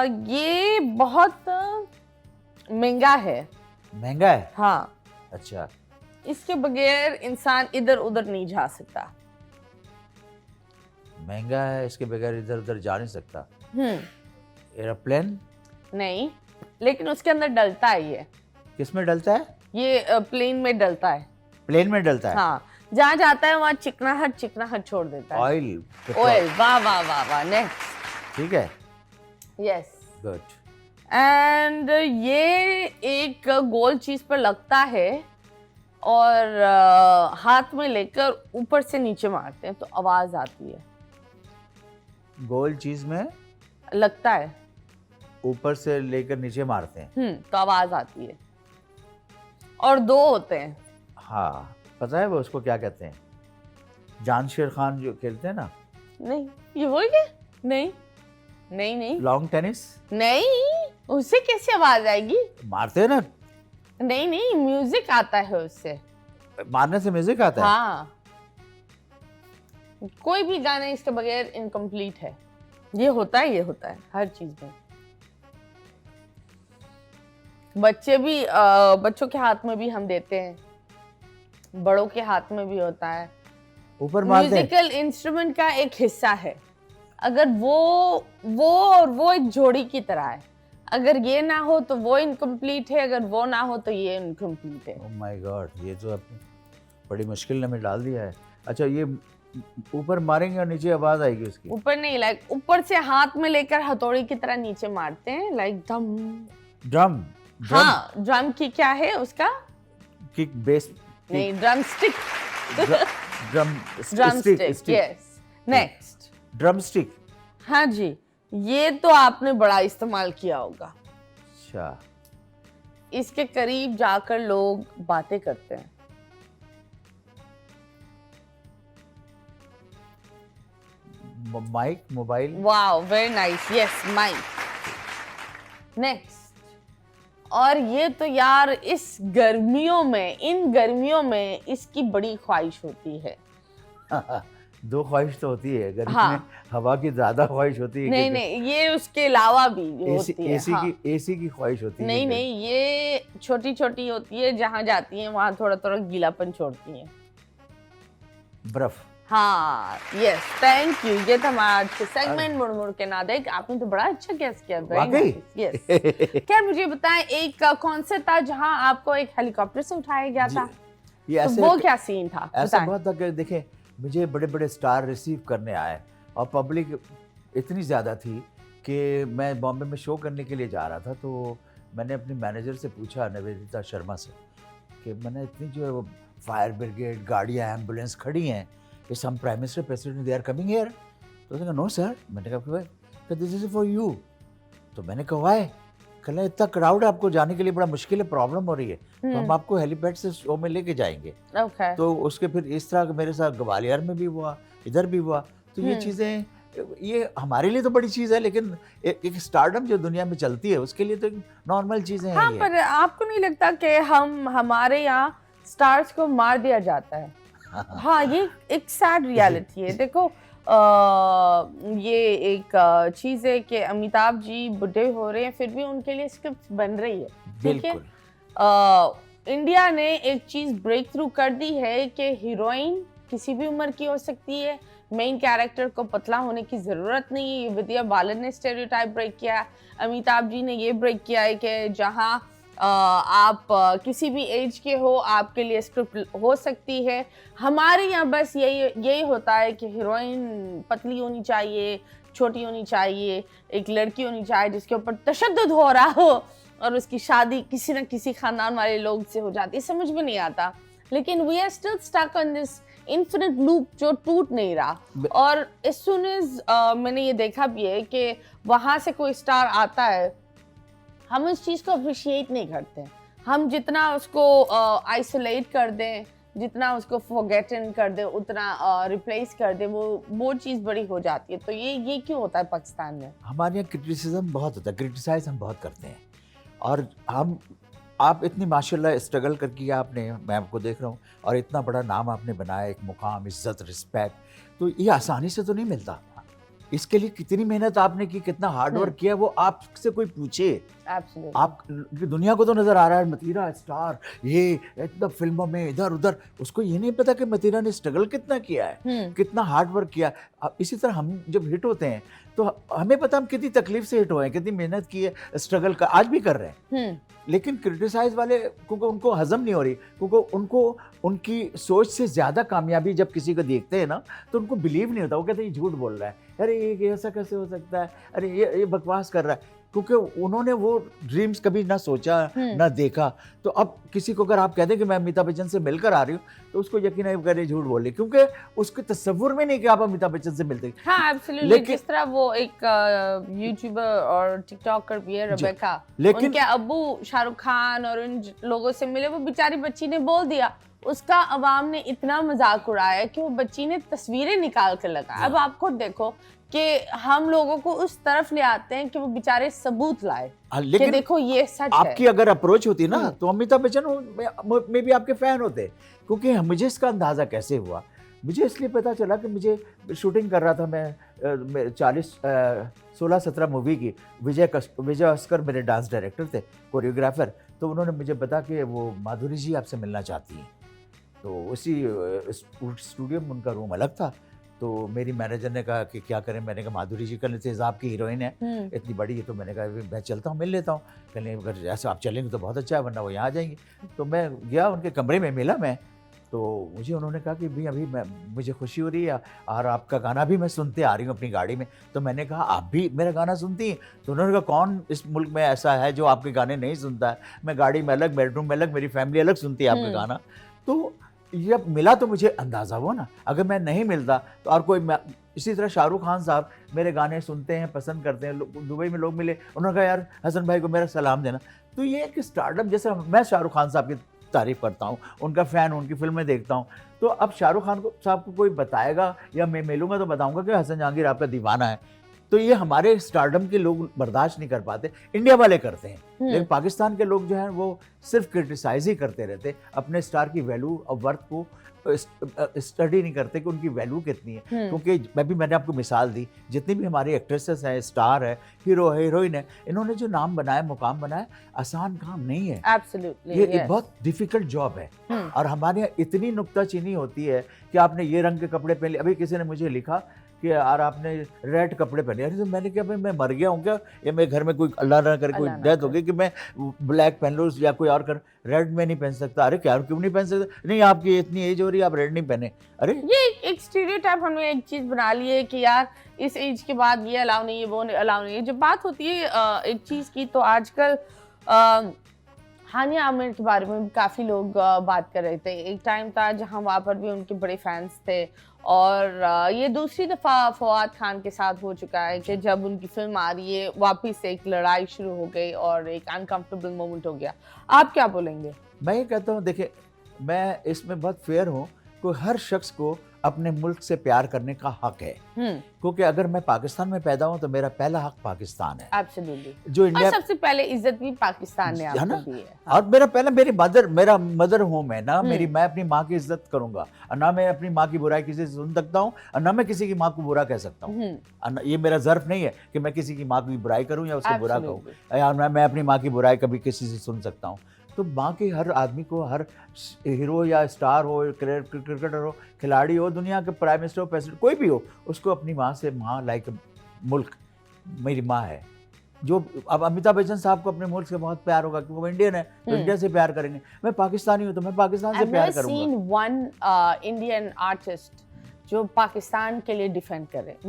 ये बहुत महंगा है। महंगा है? हाँ, अच्छा। इसके बगैर इंसान इधर उधर नहीं जा सकता। महंगा है, इसके बगैर इधर उधर जा नहीं सकता। एरोप्लेन? नहीं, लेकिन उसके अंदर डलता है ये। किसमें डलता है? ये प्लेन में डलता है। प्लेन में डलता है? हाँ, जहाँ जाता है वहाँ चिकनाहट छोड़ देता है। ऑयल? ऑयल। वाह वाह वाह वाह। नेक्स्ट। ठीक है। यस। गुड। एंड ये एक गोल चीज पर लगता है और हाथ में लेकर ऊपर से नीचे मारते हैं तो आवाज आती है। गोल चीज में लगता है, ऊपर से लेकर नीचे मारते हैं। तो आवाज आती है। और दो होते हैं। हाँ, पता है वो उसको क्या कहते हैं? जान शेर खान जो खेलते हैं ना। नहीं, ये वही है? नहीं नहीं नहीं लॉन्ग टेनिस? नहीं, उससे कैसे आवाज आएगी? मारते हैं ना। नहीं नहीं, म्यूजिक आता है उससे। मारने से म्यूजिक आता है? हाँ, कोई भी गाना इसके बगैर इनकम्प्लीट है। ये होता है हर चीज में। बच्चों के हाथ में भी हम देते हैं, बड़ों के हाथ में भी होता है। ऊपर मारते हैं। म्यूजिकल इंस्ट्रूमेंट का एक हिस्सा है। अगर वो एक जोड़ी की तरह है। अगर ये ना हो तो वो इनकम्प्लीट है, अगर वो ना हो तो ये इनकम्प्लीट है। ओह माय गॉड, ये तो आपने बड़ी मुश्किल में डाल दिया है। अच्छा, ये ऊपर मारेंगे और नीचे आवाज आएगी उसकी? ऊपर नहीं, लाइक ऊपर से हाथ में लेकर हथौड़ी की तरह नीचे मारते हैं, लाइक ड्रम? हाँ, ड्रम की क्या है उसका? Kick, bass? नहीं, drum stick. Drum stick. Yes. Next. Drum stick? हाँ जी, ये तो आपने बड़ा इस्तेमाल किया होगा। अच्छा। इसके करीब जाकर लोग बातें करते हैं। Mike? Mobile? Wow, very nice. Yes, mike. Next. और ये तो यार इन गर्मियों में इसकी बड़ी ख्वाहिश होती है। दो ख्वाहिश तो होती है गर्मी हाँ। में, हवा की ज्यादा ख्वाहिश होती है। नहीं, ये उसके अलावा भी होती है। एसी की ख्वाहिश होती है। नहीं, ये छोटी छोटी होती है, जहाँ जाती है वहाँ थोड़ा थोड़ा गीलापन छोड़ती है। बर्फ? हाँ, यस, थैंक यू। ये था हमारा आज के सेगमेंट मुड़ के ना देख। आपने तो बड़ा अच्छा गेस किया। वाकई? यस। क्या मुझे बताएं, एक कौन से था जहां आपको एक हेलीकॉप्टर से उठाया गया था? ये तो वो क्या सीन था? ऐसा बहुत था कि देखें, मुझे बड़े बड़े स्टार रिसीव करने आए और पब्लिक इतनी ज़्यादा थी कि मैं बॉम्बे में शो करने के लिए जा रहा था। तो मैंने अपने मैनेजर से पूछा, निवेदिता शर्मा से, कि मैंने इतनी जो है वो फायर ब्रिगेड, गाड़ियाँ, एम्बुलेंस खड़ी हैं, इस हम prime minister, president, they are coming here. तो उसने कहा नो सर। मैंने कहा दिस इज फॉर यू। तो मैंने कहा व्हाई? कहला इतना क्राउड है, आपको जाने के लिए बड़ा मुश्किल है, प्रॉब्लम हो रही है, तो हम आपको हेलीपैड से शो में लेके जाएंगे। Okay. तो उसके फिर इस तरह मेरे साथ ग्वालियर में भी हुआ, इधर भी हुआ। तो ये चीज़ें, ये हमारे लिए तो बड़ी चीज़ है, लेकिन एक स्टारडम जो दुनिया में चलती है उसके लिए तो नॉर्मल चीज़ें हैं। हाँ, पर आपको नहीं लगता कि हमारे यहाँ स्टार्स को मार दिया जाता है? हाँ, ये एक सैड रियलिटी है। देखो, ये एक चीज है कि अमिताभ जी बुढ़े हो रहे हैं, फिर भी उनके लिए स्क्रिप्ट बन रही है। ठीक है, इंडिया ने एक चीज ब्रेक थ्रू कर दी है कि हीरोइन किसी भी उम्र की हो सकती है, मेन कैरेक्टर को पतला होने की जरूरत नहीं है। ये विद्या बालन ने स्टेरियोटाइप ब्रेक किया, अमिताभ जी ने ये ब्रेक किया है कि जहाँ आप किसी भी एज के हो, आपके लिए स्क्रिप्ट हो सकती है। हमारे यहाँ बस यही होता है कि हीरोइन पतली होनी चाहिए, छोटी होनी चाहिए, एक लड़की होनी चाहिए जिसके ऊपर तशद्दुद हो रहा हो और उसकी शादी किसी न किसी खानदान वाले लोग से हो जाती है। समझ में नहीं आता, लेकिन we are still stuck on this infinite loop जो टूट नहीं रहा। और एज सून एज मैंने ये देखा भी है कि वहाँ से कोई स्टार आता है, हम उस चीज़ को अप्रिशिएट नहीं करते। हम जितना उसको आइसोलेट कर दें, जितना उसको फॉरगेटन कर दें, उतना रिप्लेस कर दें, वो चीज़ बड़ी हो जाती है। तो ये क्यों होता है पाकिस्तान में? हमारे यहाँ क्रिटिसिज्म बहुत होता है, क्रिटिसाइज हम बहुत करते हैं। और आप इतनी माशाल्लाह स्ट्रगल करके आपने, मैं आपको देख रहा हूँ, और इतना बड़ा नाम आपने बनाया, एक मुकाम, इज्जत, रिस्पेक्ट, तो ये आसानी से तो नहीं मिलता। इसके लिए कितनी मेहनत आपने की, कितना हार्ड वर्क किया, वो आपसे कोई पूछे। Absolutely. आप दुनिया को तो नजर आ रहा है मतीरा स्टार, ये एकदम फिल्मों में इधर उधर, उसको ये नहीं पता कि मतीरा ने स्ट्रगल कितना किया है, कितना हार्ड वर्क किया। अब इसी तरह हम जब हिट होते हैं तो हमें पता हम कितनी तकलीफ से हिट हुए हैं, कितनी मेहनत की है, स्ट्रगल का आज भी कर रहे हैं। लेकिन क्रिटिसाइज वाले क्योंकि उनको हजम नहीं हो रही, क्योंकि उनको उनकी सोच से ज्यादा कामयाबी जब किसी को देखते हैं ना तो उनको बिलीव नहीं होता, वो कहते हैं ये झूठ बोल रहा है, अरे ये ऐसा कैसे हो सकता है, अरे ये बकवास कर रहा है, क्योंकि उन्होंने वो ड्रीम्स कभी ना सोचा ना देखा। तो अब किसी को अगर आप कह दें कि मैं अमिताभ बच्चन से मिलकर आ रही हूँ तो उसको यकीन है करे झूठ बोले, क्योंकि उसके तस्वुर में नहीं कि आप अमिताभ बच्चन से मिलते। हाँ एब्सोल्युटली, जिस तरह वो एक यूट्यूबर और टिकटॉकर भी है रेबेका, उनके अब्बू शाहरुख खान और उन लोगों से मिले, वो बेचारी बच्ची ने बोल दिया, उसका अवाम ने इतना मजाक उड़ाया कि वो बच्ची ने तस्वीरें निकाल कर लगा। अब आप खुद देखो कि हम लोगों को उस तरफ ले आते हैं कि वो बेचारे सबूत लाए कि देखो ये सच है। आपकी अगर अप्रोच होती ना तो अमिताभ बच्चन में भी आपके फैन होते, क्योंकि मुझे इसका अंदाजा कैसे हुआ, मुझे इसलिए पता चला कि मुझे शूटिंग कर रहा था मैं 16-17 मूवी की, विजय अस्कर मेरे डांस डायरेक्टर थे, कोरियोग्राफर, तो उन्होंने मुझे बता कि वो माधुरी जी आपसे मिलना चाहती हैं। तो उसी स्टूडियो में उनका रूम अलग था, तो मेरी मैनेजर ने कहा कि क्या करें, मैंने कहा माधुरी जी कल तेज़ाब की हीरोइन है, इतनी बड़ी है, तो मैंने कहा मैं चलता हूँ मिल लेता हूँ, कहने अगर ऐसा आप चलेंगे तो बहुत अच्छा है, वरना वो यहाँ आ जाएंगी। तो मैं गया उनके कमरे में, मिला मैं, तो मुझे उन्होंने कहा कि भाई अभी मुझे खुशी हो रही है और आपका गाना भी मैं सुनते आ रही हूँ अपनी गाड़ी में। तो मैंने कहा आप भी मेरा गाना सुनती हैं? तो उन्होंने कहा कौन इस मुल्क में ऐसा है जो आपके गाने नहीं सुनता है, मैं गाड़ी में अलग, बेडरूम में अलग, मेरी फैमिली अलग सुनती है आपका गाना। तो जब मिला तो मुझे अंदाज़ा हुआ ना, अगर मैं नहीं मिलता तो और कोई, इसी तरह शाहरुख खान साहब मेरे गाने सुनते हैं, पसंद करते हैं, दुबई में लोग मिले, उन्होंने कहा यार हसन भाई को मेरा सलाम देना। तो ये एक स्टार्टअप, जैसे मैं शाहरुख खान साहब की तारीफ करता हूँ, उनका फ़ैन, उनकी फिल्में देखता हूँ, तो अब शाहरुख खान साहब को कोई बताएगा या मैं मिलूंगा तो बताऊंगा कि हसन जहांगीर आपका दीवाना है। तो ये हमारे स्टारडम के लोग बर्दाश्त नहीं कर पाते, इंडिया वाले करते हैं, लेकिन पाकिस्तान के लोग जो हैं वो सिर्फ क्रिटिसाइज ही करते रहते, अपने स्टार की वैल्यू और वर्थ को स्टडी नहीं करते कि उनकी वैल्यू कितनी है। क्योंकि मैंने आपको मिसाल दी, जितनी भी हमारी एक्ट्रेसेस हैं, स्टार है, हीरो है, हीरोइन है, इन्होंने जो नाम बनाया, मुकाम बनाया, आसान काम नहीं है। Absolutely, ये एक बहुत डिफिकल्ट जॉब है। और हमारे यहाँ इतनी नुक्ताचीनी होती है कि आपने ये रंग के कपड़े पहन लिए। अभी किसी ने मुझे लिखा कि यार आपने रेड कपड़े पहने, अरे तो मैंने क्या, भाई मैं मर गया हूँ क्या, या मेरे घर में कोई अल्लाह ना करे कोई डेथ हो गई कि मैं ब्लैक पहन लूँ या कोई और कर, रेड में नहीं पहन सकता। अरे क्या, क्यों नहीं पहन सकता? नहीं आपकी इतनी एज हो रही है, आप रेड नहीं पहने। अरे ये एक स्टीरियोटाइप हमने एक चीज बना ली है कि यार इस एज के बाद ये अलाउ नहीं है, वो अलाउ नहीं है। जब बात होती है एक चीज की, तो आजकल हानिया आमिर के बारे में काफ़ी लोग बात कर रहे थे। एक टाइम था जहां वहाँ पर भी उनके बड़े फैंस थे, और ये दूसरी दफ़ा फवाद खान के साथ हो चुका है कि जब उनकी फिल्म आ रही है वापस से एक लड़ाई शुरू हो गई और एक अनकंफर्टेबल मोमेंट हो गया। आप क्या बोलेंगे? मैं ये कहता हूँ, देखिए मैं इसमें बहुत फेयर हूँ, कोई हर शख्स को अपने मुल्क से प्यार करने का हक है, क्योंकि अगर मैं पाकिस्तान में पैदा हूं तो मेरा पहला हक पाकिस्तान है। Absolutely. जो इंडिया, और सबसे पहले इज्जत भी पाकिस्तान ने आपको दी है। और मेरा मदर होम है ना, मैं अपनी माँ की इज्जत करूंगा, और ना मैं अपनी माँ की बुराई किसी से सुन सकता हूँ, और ना मैं किसी की माँ को बुरा कह सकता हूँ। ये मेरा ज़र्फ नहीं है कि मैं किसी की माँ की बुराई करूँ या उसको बुरा कहूँ, या मैं अपनी माँ की बुराई कभी किसी से सुन सकता हूँ। तो माँ के हर आदमी को, हर हीरो या स्टार हो, क्रिकेटर हो, खिलाड़ी हो, दुनिया के प्राइम मिनिस्टर हो, प्रेसिडेंट, कोई भी हो, उसको अपनी माँ से, माँ लाइक मुल्क मेरी माँ है। जो अब अमिताभ बच्चन साहब को अपने मुल्क से बहुत प्यार होगा क्योंकि वो इंडियन है, तो इंडिया से प्यार करेंगे। मैं पाकिस्तानी हूँ तो मैं पाकिस्तान से प्यार करूँगा। I've never seen one Indian artist जो पाकिस्तान के लिए डिफेंड करे।